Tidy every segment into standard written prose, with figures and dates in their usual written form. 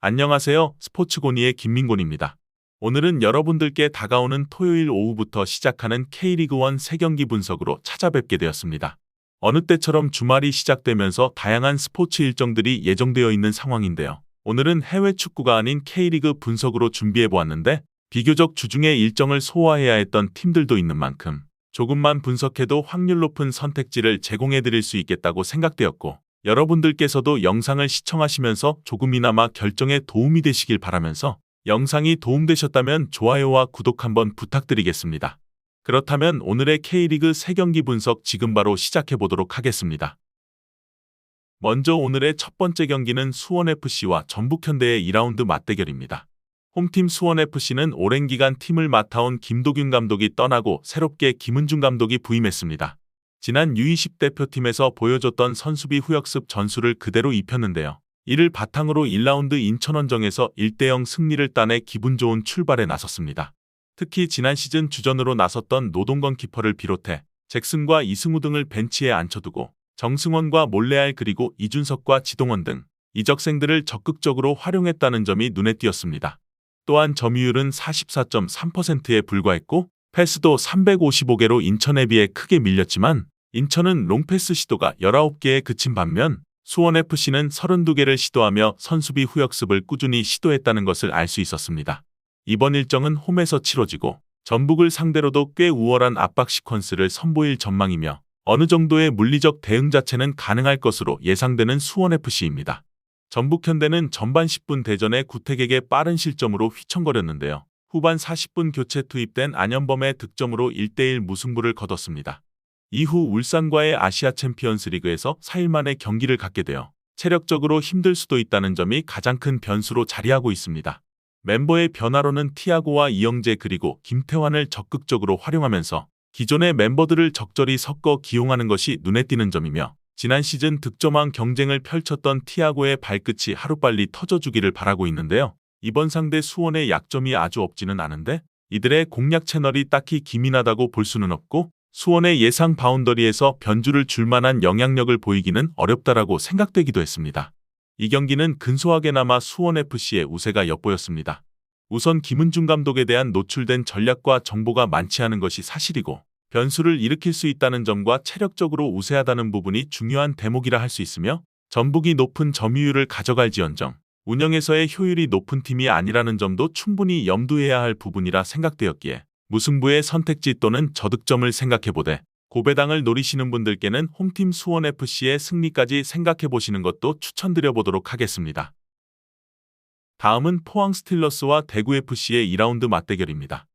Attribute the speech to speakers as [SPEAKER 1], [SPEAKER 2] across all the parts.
[SPEAKER 1] 안녕하세요. 스포츠고니의 김민곤입니다. 오늘은 여러분들께 다가오는 토요일 오후부터 시작하는 K리그1 3경기 분석으로 찾아뵙게 되었습니다. 어느 때처럼 주말이 시작되면서 다양한 스포츠 일정들이 예정되어 있는 상황인데요. 오늘은 해외 축구가 아닌 K리그 분석으로 준비해보았는데 비교적 주중에 일정을 소화해야 했던 팀들도 있는 만큼 조금만 분석해도 확률 높은 선택지를 제공해드릴 수 있겠다고 생각되었고 여러분들께서도 영상을 시청하시면서 조금이나마 결정에 도움이 되시길 바라면서 영상이 도움되셨다면 좋아요와 구독 한번 부탁드리겠습니다. 그렇다면 오늘의 K리그 3경기 분석 지금 바로 시작해보도록 하겠습니다. 먼저 오늘의 첫 번째 경기는 수원FC와 전북현대의 2라운드 맞대결입니다. 홈팀 수원FC는 오랜 기간 팀을 맡아온 김도균 감독이 떠나고 새롭게 김은중 감독이 부임했습니다. 지난 U20 대표팀에서 보여줬던 선수비 후역습 전술을 그대로 입혔는데요. 이를 바탕으로 1라운드 인천원정에서 1대0 승리를 따내 기분 좋은 출발에 나섰습니다. 특히 지난 시즌 주전으로 나섰던 노동건 키퍼를 비롯해 잭슨과 이승우 등을 벤치에 앉혀두고 정승원과 몰레알 그리고 이준석과 지동원 등 이적생들을 적극적으로 활용했다는 점이 눈에 띄었습니다. 또한 점유율은 44.3%에 불과했고 패스도 355개로 인천에 비해 크게 밀렸지만 인천은 롱패스 시도가 19개에 그친 반면 수원FC는 32개를 시도하며 선수비 후역습을 꾸준히 시도했다는 것을 알 수 있었습니다. 이번 일정은 홈에서 치러지고 전북을 상대로도 꽤 우월한 압박 시퀀스를 선보일 전망이며 어느 정도의 물리적 대응 자체는 가능할 것으로 예상되는 수원FC입니다. 전북현대는 전반 10분 대전의 구택에게 빠른 실점으로 휘청거렸는데요. 후반 40분 교체 투입된 안현범의 득점으로 1대1 무승부를 거뒀습니다. 이후 울산과의 아시아 챔피언스 리그에서 4일 만에 경기를 갖게 되어 체력적으로 힘들 수도 있다는 점이 가장 큰 변수로 자리하고 있습니다. 멤버의 변화로는 티아고와 이영재 그리고 김태환을 적극적으로 활용하면서 기존의 멤버들을 적절히 섞어 기용하는 것이 눈에 띄는 점이며 지난 시즌 득점왕 경쟁을 펼쳤던 티아고의 발끝이 하루빨리 터져주기를 바라고 있는데요. 이번 상대 수원의 약점이 아주 없지는 않은데 이들의 공략 채널이 딱히 기민하다고 볼 수는 없고 수원의 예상 바운더리에서 변주를 줄 만한 영향력을 보이기는 어렵다라고 생각되기도 했습니다. 이 경기는 근소하게나마 수원FC의 우세가 엿보였습니다. 우선 김은중 감독에 대한 노출된 전략과 정보가 많지 않은 것이 사실이고 변수를 일으킬 수 있다는 점과 체력적으로 우세하다는 부분이 중요한 대목이라 할 수 있으며 전북이 높은 점유율을 가져갈지언정 운영에서의 효율이 높은 팀이 아니라는 점도 충분히 염두해야 할 부분이라 생각되었기에 무승부의 선택지 또는 저득점을 생각해보되 고배당을 노리시는 분들께는 홈팀 수원FC의 승리까지 생각해보시는 것도 추천드려보도록 하겠습니다. 다음은 포항 스틸러스와 대구FC의 2라운드 맞대결입니다.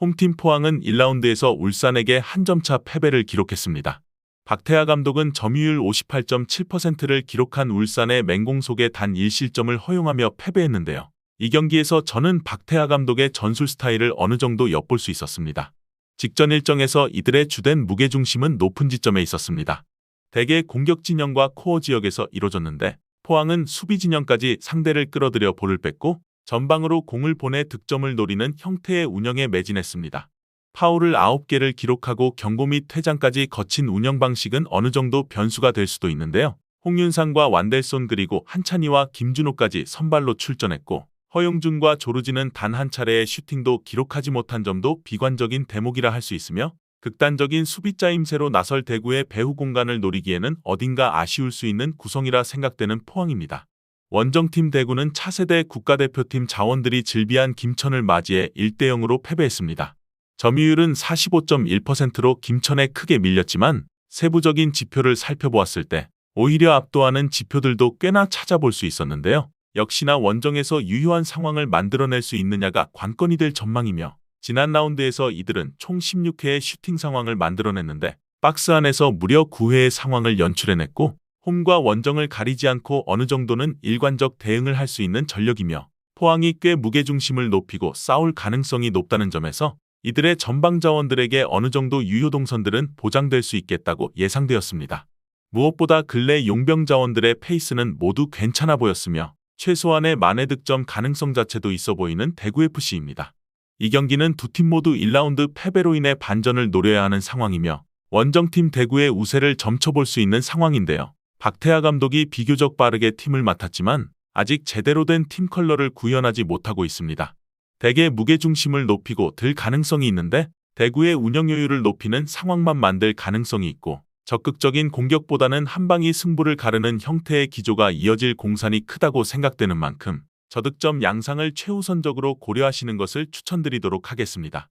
[SPEAKER 1] 홈팀 포항은 1라운드에서 울산에게 한 점차 패배를 기록했습니다. 박태하 감독은 점유율 58.7%를 기록한 울산의 맹공 속에 단 1실점을 허용하며 패배했는데요. 이 경기에서 저는 박태하 감독의 전술 스타일을 어느 정도 엿볼 수 있었습니다. 직전 일정에서 이들의 주된 무게중심은 높은 지점에 있었습니다. 대개 공격 진영과 코어 지역에서 이루어졌는데 포항은 수비 진영까지 상대를 끌어들여 볼을 뺐고 전방으로 공을 보내 득점을 노리는 형태의 운영에 매진했습니다. 파울을 9개를 기록하고 경고 및 퇴장까지 거친 운영 방식은 어느 정도 변수가 될 수도 있는데요. 홍윤상과 완델손 그리고 한찬희와 김준호까지 선발로 출전했고 허용준과 조르지는 단 한 차례의 슈팅도 기록하지 못한 점도 비관적인 대목이라 할 수 있으며 극단적인 수비 짜임새로 나설 대구의 배후 공간을 노리기에는 어딘가 아쉬울 수 있는 구성이라 생각되는 포항입니다. 원정팀 대구는 차세대 국가대표팀 자원들이 즐비한 김천을 맞이해 1대0으로 패배했습니다. 점유율은 45.1%로 김천에 크게 밀렸지만 세부적인 지표를 살펴보았을 때 오히려 압도하는 지표들도 꽤나 찾아볼 수 있었는데요. 역시나 원정에서 유효한 상황을 만들어낼 수 있느냐가 관건이 될 전망이며 지난 라운드에서 이들은 총 16회의 슈팅 상황을 만들어냈는데 박스 안에서 무려 9회의 상황을 연출해냈고 홈과 원정을 가리지 않고 어느 정도는 일관적 대응을 할 수 있는 전력이며 포항이 꽤 무게중심을 높이고 싸울 가능성이 높다는 점에서 이들의 전방 자원들에게 어느 정도 유효 동선들은 보장될 수 있겠다고 예상되었습니다. 무엇보다 근래 용병 자원들의 페이스는 모두 괜찮아 보였으며 최소한의 만회 득점 가능성 자체도 있어 보이는 대구FC입니다. 이 경기는 두 팀 모두 1라운드 패배로 인해 반전을 노려야 하는 상황이며 원정팀 대구의 우세를 점쳐볼 수 있는 상황인데요. 박태하 감독이 비교적 빠르게 팀을 맡았지만 아직 제대로 된 팀 컬러를 구현하지 못하고 있습니다. 대개 무게중심을 높이고 들 가능성이 있는데 대구의 운영 효율을 높이는 상황만 만들 가능성이 있고 적극적인 공격보다는 한 방이 승부를 가르는 형태의 기조가 이어질 공산이 크다고 생각되는 만큼 저득점 양상을 최우선적으로 고려하시는 것을 추천드리도록 하겠습니다.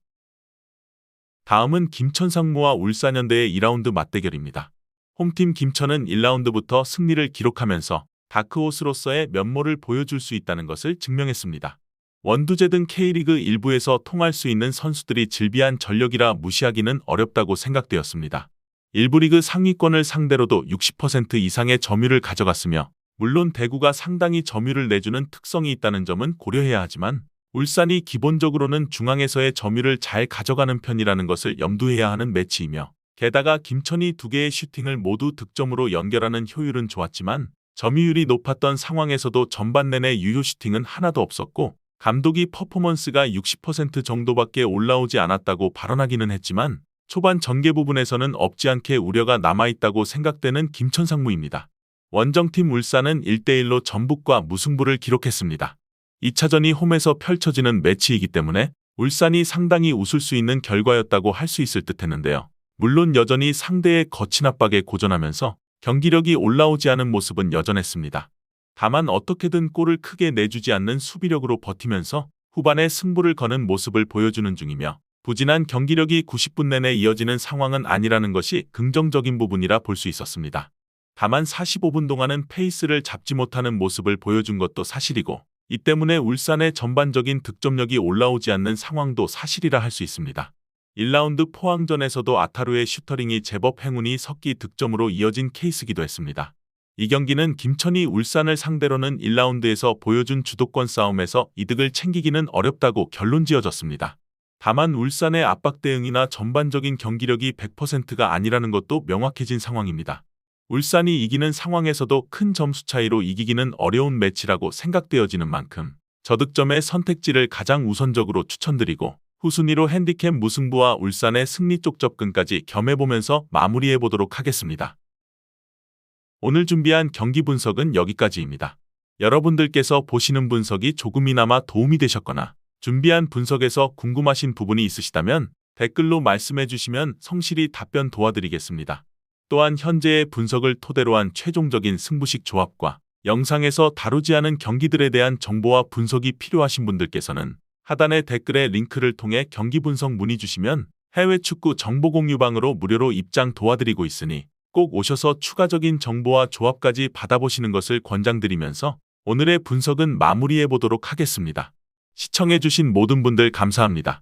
[SPEAKER 1] 다음은 김천상무와 울산현대의 2라운드 맞대결입니다. 홈팀 김천은 1라운드부터 승리를 기록하면서 다크호스로서의 면모를 보여줄 수 있다는 것을 증명했습니다. 원두재 등 K리그 일부에서 통할 수 있는 선수들이 질비한 전력이라 무시하기는 어렵다고 생각되었습니다. 일부 리그 상위권을 상대로도 60% 이상의 점유율을 가져갔으며 물론 대구가 상당히 점유율을 내주는 특성이 있다는 점은 고려해야 하지만 울산이 기본적으로는 중앙에서의 점유율을 잘 가져가는 편이라는 것을 염두해야 하는 매치이며 게다가 김천이 2개의 슈팅을 모두 득점으로 연결하는 효율은 좋았지만 점유율이 높았던 상황에서도 전반 내내 유효 슈팅은 하나도 없었고 감독이 퍼포먼스가 60% 정도밖에 올라오지 않았다고 발언하기는 했지만 초반 전개 부분에서는 없지 않게 우려가 남아있다고 생각되는 김천상무입니다. 원정팀 울산은 1대1로 전북과 무승부를 기록했습니다. 2차전이 홈에서 펼쳐지는 매치이기 때문에 울산이 상당히 웃을 수 있는 결과였다고 할 수 있을 듯 했는데요. 물론 여전히 상대의 거친 압박에 고전하면서 경기력이 올라오지 않은 모습은 여전했습니다. 다만 어떻게든 골을 크게 내주지 않는 수비력으로 버티면서 후반에 승부를 거는 모습을 보여주는 중이며 부진한 경기력이 90분 내내 이어지는 상황은 아니라는 것이 긍정적인 부분이라 볼 수 있었습니다. 다만 45분 동안은 페이스를 잡지 못하는 모습을 보여준 것도 사실이고 이 때문에 울산의 전반적인 득점력이 올라오지 않는 상황도 사실이라 할 수 있습니다. 1라운드 포항전에서도 아타루의 슈터링이 제법 행운이 섞이 득점으로 이어진 케이스기도 했습니다. 이 경기는 김천이 울산을 상대로는 1라운드에서 보여준 주도권 싸움에서 이득을 챙기기는 어렵다고 결론 지어졌습니다. 다만 울산의 압박 대응이나 전반적인 경기력이 100%가 아니라는 것도 명확해진 상황입니다. 울산이 이기는 상황에서도 큰 점수 차이로 이기기는 어려운 매치라고 생각되어지는 만큼 저득점의 선택지를 가장 우선적으로 추천드리고 후순위로 핸디캡 무승부와 울산의 승리 쪽 접근까지 겸해보면서 마무리해보도록 하겠습니다. 오늘 준비한 경기 분석은 여기까지입니다. 여러분들께서 보시는 분석이 조금이나마 도움이 되셨거나 준비한 분석에서 궁금하신 부분이 있으시다면 댓글로 말씀해 주시면 성실히 답변 도와드리겠습니다. 또한 현재의 분석을 토대로 한 최종적인 승부식 조합과 영상에서 다루지 않은 경기들에 대한 정보와 분석이 필요하신 분들께서는 하단의 댓글의 링크를 통해 경기 분석 문의 주시면 해외 축구 정보 공유방으로 무료로 입장 도와드리고 있으니 꼭 오셔서 추가적인 정보와 조합까지 받아보시는 것을 권장드리면서 오늘의 분석은 마무리해 보도록 하겠습니다. 시청해주신 모든 분들 감사합니다.